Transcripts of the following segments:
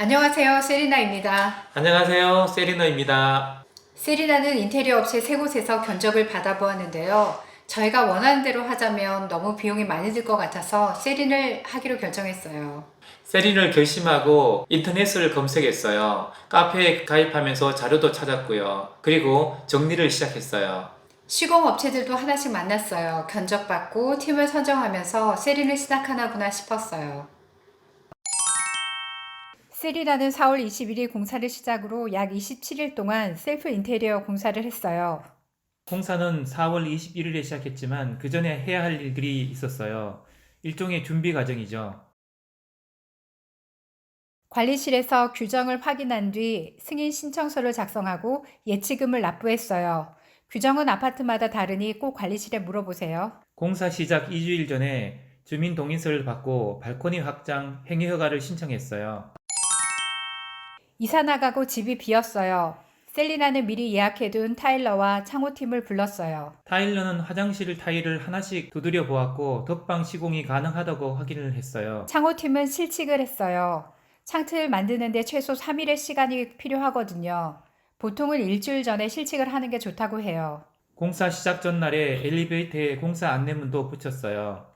안녕하세요. 세리나입니다. 안녕하세요. 세리너입니다. 세리나는 인테리어 업체 세 곳에서 견적을 받아보았는데요. 저희가 원하는 대로 하자면 너무 비용이 많이 들 것 같아서 세린을 하기로 결정했어요. 세린을 결심하고 인터넷을 검색했어요. 카페에 가입하면서 자료도 찾았고요. 그리고 정리를 시작했어요. 시공 업체들도 하나씩 만났어요. 견적받고 팀을 선정하면서 세린을 시작하나구나 싶었어요. 세리나는 4월 21일 공사를 시작으로 약 27일 동안 셀프 인테리어 공사를 했어요. 공사는 4월 21일에 시작했지만 그 전에 해야 할 일들이 있었어요. 일종의 준비 과정이죠. 관리실에서 규정을 확인한 뒤 승인 신청서를 작성하고 예치금을 납부했어요. 규정은 아파트마다 다르니 꼭 관리실에 물어보세요. 공사 시작 2주일 전에 주민 동의서를 받고 발코니 확장 행위 허가를 신청했어요. 이사 나가고 집이 비었어요. 셀리나는 미리 예약해둔 타일러와 창호팀을 불렀어요. 타일러는 화장실 타일을 하나씩 두드려 보았고 덧방 시공이 가능하다고 확인을 했어요. 창호팀은 실측을 했어요. 창틀 만드는데 최소 3일의 시간이 필요하거든요. 보통은 일주일 전에 실측을 하는 게 좋다고 해요. 공사 시작 전날에 엘리베이터에 공사 안내문도 붙였어요.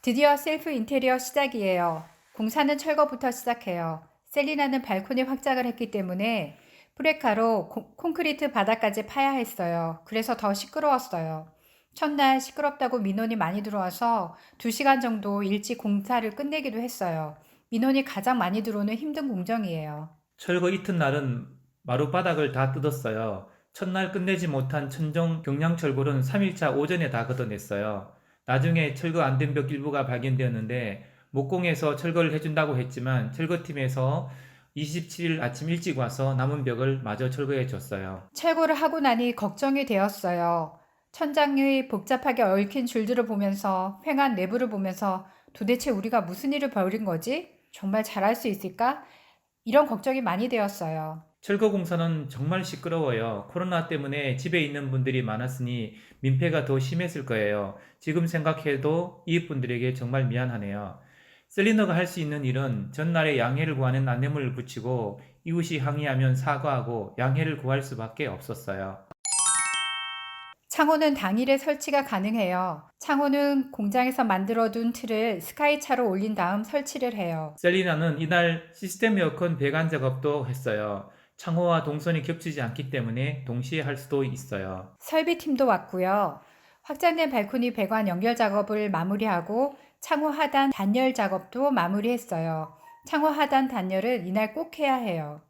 드디어 셀프 인테리어 시작이에요. 공사는 철거부터 시작해요. 셀리나는 발코니 확장을 했기 때문에 프레카로 콘크리트 바닥까지 파야 했어요. 그래서 더 시끄러웠어요. 첫날 시끄럽다고 민원이 많이 들어와서 2시간 정도 일찍 공사를 끝내기도 했어요. 민원이 가장 많이 들어오는 힘든 공정이에요. 철거 이튿날은 마룻바닥을 다 뜯었어요. 첫날 끝내지 못한 천정 경량철골은 3일차 오전에 다 걷어냈어요. 나중에 철거 안 된 벽 일부가 발견되었는데 목공에서 철거를 해준다고 했지만 철거팀에서 27일 아침 일찍 와서 남은 벽을 마저 철거해 줬어요. 철거를 하고 나니 걱정이 되었어요. 천장의 복잡하게 얽힌 줄들을 보면서 횡한 내부를 보면서 도대체 우리가 무슨 일을 벌인 거지? 정말 잘할 수 있을까? 이런 걱정이 많이 되었어요. 철거 공사는 정말 시끄러워요. 코로나 때문에 집에 있는 분들이 많았으니 민폐가 더 심했을 거예요. 지금 생각해도 이웃분들에게 정말 미안하네요. 셀리너가 할 수 있는 일은 전날에 양해를 구하는 안내문을 붙이고 이웃이 항의하면 사과하고 양해를 구할 수밖에 없었어요. 창호는 당일에 설치가 가능해요. 창호는 공장에서 만들어둔 틀을 스카이차로 올린 다음 설치를 해요. 셀리나는 이날 시스템 에어컨 배관 작업도 했어요. 창호와 동선이 겹치지 않기 때문에 동시에 할 수도 있어요. 설비팀도 왔고요. 확장된 발코니 배관 연결 작업을 마무리하고 창호 하단 단열 작업도 마무리했어요. 창호 하단 단열은 이날 꼭 해야 해요.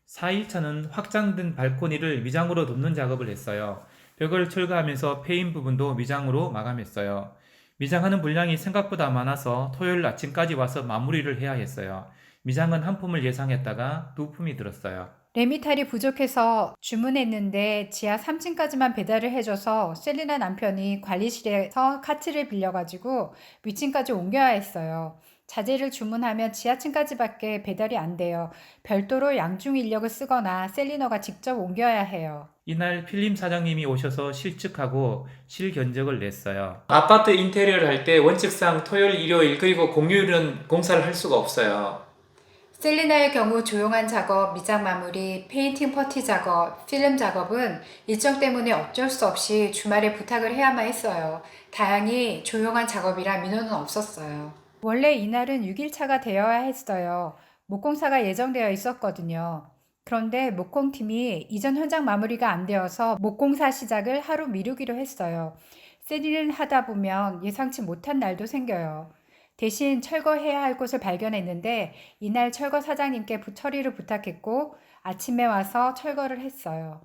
4일차는 확장된 발코니를 미장으로 덮는 작업을 했어요. 벽을 철거하면서 패인 부분도 미장으로 마감했어요. 미장하는 분량이 생각보다 많아서 토요일 아침까지 와서 마무리를 해야 했어요. 미장은 한 품을 예상했다가 두 품이 들었어요. 레미탈이 부족해서 주문했는데 지하 3층까지만 배달을 해줘서 셀리나 남편이 관리실에서 카트를 빌려가지고 위층까지 옮겨야 했어요. 자재를 주문하면 지하층까지밖에 배달이 안 돼요. 별도로 양중 인력을 쓰거나 셀리너가 직접 옮겨야 해요. 이날 필름 사장님이 오셔서 실측하고 실견적을 냈어요. 아파트 인테리어를 할 때 원칙상 토요일, 일요일 그리고 공휴일은 공사를 할 수가 없어요. 셀리나의 경우 조용한 작업, 미장 마무리, 페인팅 퍼티 작업, 필름 작업은 일정 때문에 어쩔 수 없이 주말에 부탁을 해야만 했어요. 다행히 조용한 작업이라 민원은 없었어요. 원래 이날은 6일차가 되어야 했어요. 목공사가 예정되어 있었거든요. 그런데 목공팀이 이전 현장 마무리가 안 되어서 목공사 시작을 하루 미루기로 했어요. 셀리는 하다 보면 예상치 못한 날도 생겨요. 대신 철거해야 할 곳을 발견했는데 이날 철거 사장님께 처리를 부탁했고 아침에 와서 철거를 했어요.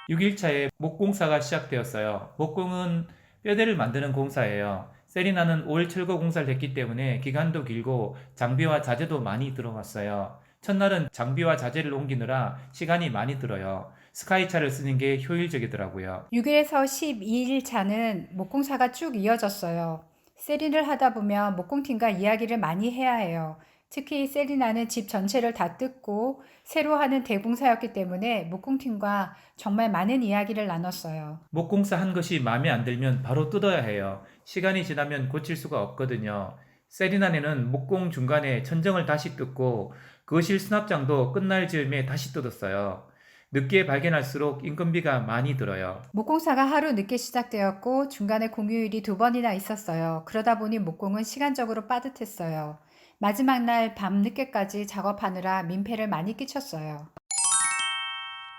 6일차에 목공사가 시작되었어요. 목공은 뼈대를 만드는 공사예요. 세리나는 5일 철거 공사를 했기 때문에 기간도 길고 장비와 자재도 많이 들어갔어요. 첫날은 장비와 자재를 옮기느라 시간이 많이 들어요. 스카이차를 쓰는 게 효율적이더라고요. 6일에서 12일 차는 목공사가 쭉 이어졌어요. 세린을 하다 보면 목공팀과 이야기를 많이 해야 해요. 특히 세리나는 집 전체를 다 뜯고 새로 하는 대공사였기 때문에 목공팀과 정말 많은 이야기를 나눴어요. 목공사 한 것이 마음에 안 들면 바로 뜯어야 해요. 시간이 지나면 고칠 수가 없거든요. 세리난에는 목공 중간에 천정을 다시 뜯고 거실 수납장도 끝날 즈음에 다시 뜯었어요. 늦게 발견할수록 인건비가 많이 들어요. 목공사가 하루 늦게 시작되었고 중간에 공휴일이 2번이나 있었어요. 그러다 보니 목공은 시간적으로 빠듯했어요. 마지막 날 밤늦게까지 작업하느라 민폐를 많이 끼쳤어요.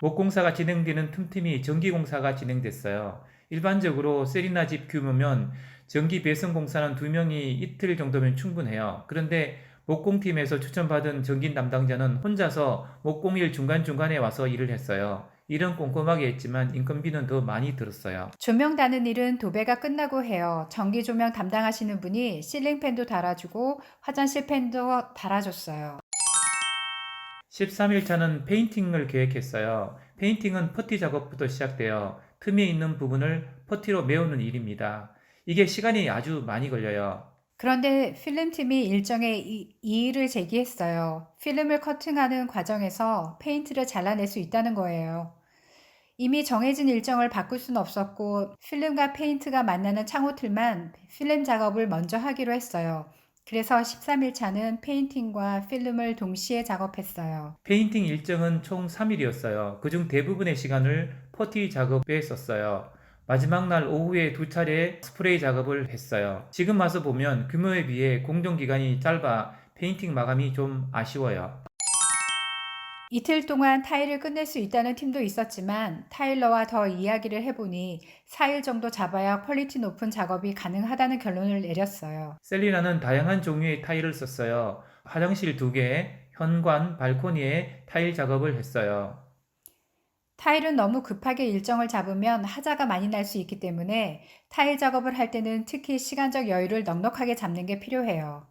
목공사가 진행되는 틈틈이 전기공사가 진행됐어요. 일반적으로 세리나 집 규모면 전기 배선 공사는 2명이 이틀 정도면 충분해요. 그런데 목공팀에서 추천받은 전기 담당자는 혼자서 목공일 중간중간에 와서 일을 했어요. 일은 꼼꼼하게 했지만 인건비는 더 많이 들었어요. 조명 다는 일은 도배가 끝나고 해요. 전기 조명 담당하시는 분이 실링팬도 달아주고 화장실 팬도 달아줬어요. 13일차는 페인팅을 계획했어요. 페인팅은 퍼티 작업부터 시작되어 틈에 있는 부분을 퍼티로 메우는 일입니다. 이게 시간이 아주 많이 걸려요. 그런데 필름팀이 일정에 이의를 제기했어요. 필름을 커팅하는 과정에서 페인트를 잘라낼 수 있다는 거예요. 이미 정해진 일정을 바꿀 수는 없었고 필름과 페인트가 만나는 창호틀만 필름 작업을 먼저 하기로 했어요. 그래서 13일차는 페인팅과 필름을 동시에 작업했어요. 페인팅 일정은 총 3일이었어요. 그중 대부분의 시간을 퍼티 작업에 썼어요. 마지막 날 오후에 2차례 스프레이 작업을 했어요. 지금 와서 보면 규모에 비해 공정기간이 짧아 페인팅 마감이 좀 아쉬워요. 이틀 동안 타일을 끝낼 수 있다는 팀도 있었지만 타일러와 더 이야기를 해보니 4일 정도 잡아야 퀄리티 높은 작업이 가능하다는 결론을 내렸어요. 셀리나는 다양한 종류의 타일을 썼어요. 화장실 2개, 현관, 발코니에 타일 작업을 했어요. 타일은 너무 급하게 일정을 잡으면 하자가 많이 날 수 있기 때문에 타일 작업을 할 때는 특히 시간적 여유를 넉넉하게 잡는 게 필요해요.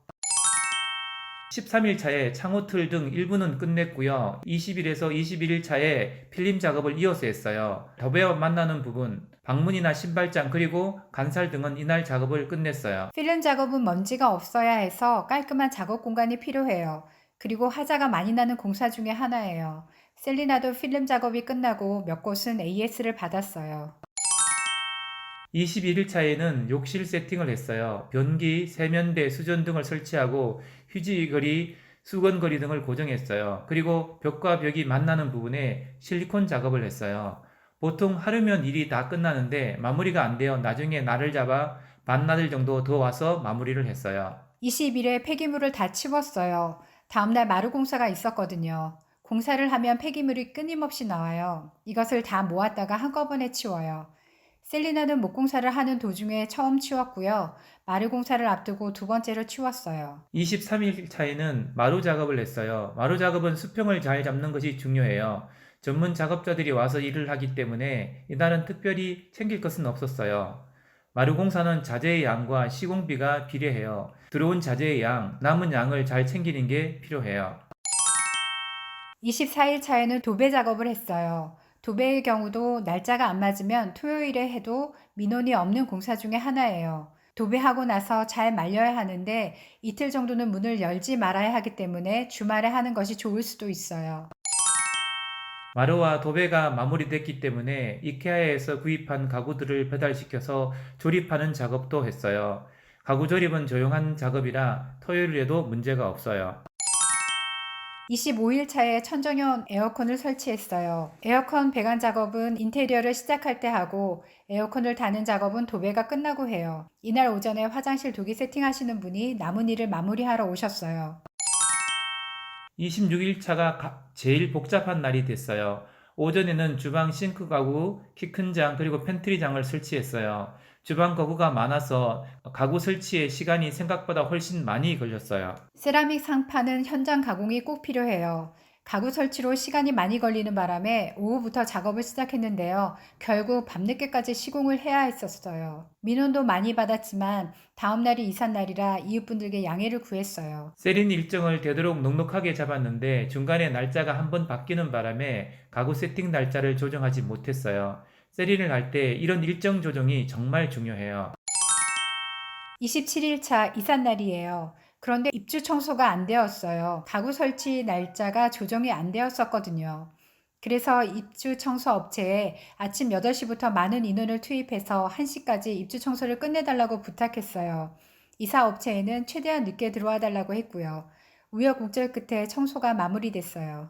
13일 차에 창호틀 등 일부는 끝냈고요. 20일에서 21일 차에 필름 작업을 이어서 했어요. 더베어 만나는 부분, 방문이나 신발장 그리고 간살 등은 이날 작업을 끝냈어요. 필름 작업은 먼지가 없어야 해서 깔끔한 작업 공간이 필요해요. 그리고 하자가 많이 나는 공사 중에 하나예요. 셀리나도 필름 작업이 끝나고 몇 곳은 AS를 받았어요. 21일 차에는 욕실 세팅을 했어요. 변기, 세면대, 수전 등을 설치하고 휴지거리, 수건거리 등을 고정했어요. 그리고 벽과 벽이 만나는 부분에 실리콘 작업을 했어요. 보통 하루면 일이 다 끝나는데 마무리가 안 되어 나중에 날을 잡아 반나절 정도 더 와서 마무리를 했어요. 20일에 폐기물을 다 치웠어요. 다음날 마루 공사가 있었거든요. 공사를 하면 폐기물이 끊임없이 나와요. 이것을 다 모았다가 한꺼번에 치워요. 셀리나는 목공사를 하는 도중에 처음 치웠고요. 마루 공사를 앞두고 2번째로 치웠어요. 23일 차에는 마루 작업을 했어요. 마루 작업은 수평을 잘 잡는 것이 중요해요. 전문 작업자들이 와서 일을 하기 때문에 이날은 특별히 챙길 것은 없었어요. 마루 공사는 자재의 양과 시공비가 비례해요. 들어온 자재의 양, 남은 양을 잘 챙기는 게 필요해요. 24일 차에는 도배 작업을 했어요. 도배의 경우도 날짜가 안 맞으면 토요일에 해도 민원이 없는 공사 중에 하나예요. 도배하고 나서 잘 말려야 하는데 이틀 정도는 문을 열지 말아야 하기 때문에 주말에 하는 것이 좋을 수도 있어요. 마루와 도배가 마무리됐기 때문에 이케아에서 구입한 가구들을 배달시켜서 조립하는 작업도 했어요. 가구 조립은 조용한 작업이라 토요일에도 문제가 없어요. 25일 차에 천정형 에어컨을 설치했어요. 에어컨 배관 작업은 인테리어를 시작할 때 하고 에어컨을 다는 작업은 도배가 끝나고 해요. 이날 오전에 화장실 도기 세팅하시는 분이 남은 일을 마무리하러 오셨어요. 26일 차가 제일 복잡한 날이 됐어요. 오전에는 주방 싱크 가구, 키 큰 장, 그리고 팬트리 장을 설치했어요. 주방 가구가 많아서 가구 설치에 시간이 생각보다 훨씬 많이 걸렸어요. 세라믹 상판은 현장 가공이 꼭 필요해요. 가구 설치로 시간이 많이 걸리는 바람에 오후부터 작업을 시작했는데요. 결국 밤늦게까지 시공을 해야 했었어요. 민원도 많이 받았지만 다음날이 이삿날이라 이웃분들께 양해를 구했어요. 세린 일정을 되도록 넉넉하게 잡았는데 중간에 날짜가 한 번 바뀌는 바람에 가구 세팅 날짜를 조정하지 못했어요. 세린을 할 때 이런 일정 조정이 정말 중요해요. 27일차 이삿날이에요. 그런데 입주 청소가 안 되었어요. 가구 설치 날짜가 조정이 안 되었었거든요. 그래서 입주 청소 업체에 아침 8시부터 많은 인원을 투입해서 1시까지 입주 청소를 끝내달라고 부탁했어요. 이사 업체에는 최대한 늦게 들어와 달라고 했고요. 우여곡절 끝에 청소가 마무리됐어요.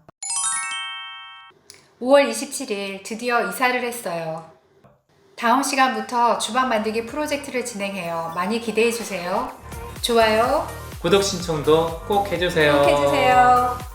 5월 27일 드디어 이사를 했어요. 다음 시간부터 주방 만들기 프로젝트를 진행해요. 많이 기대해 주세요. 좋아요 구독 신청도 꼭 해주세요. 꼭 해주세요.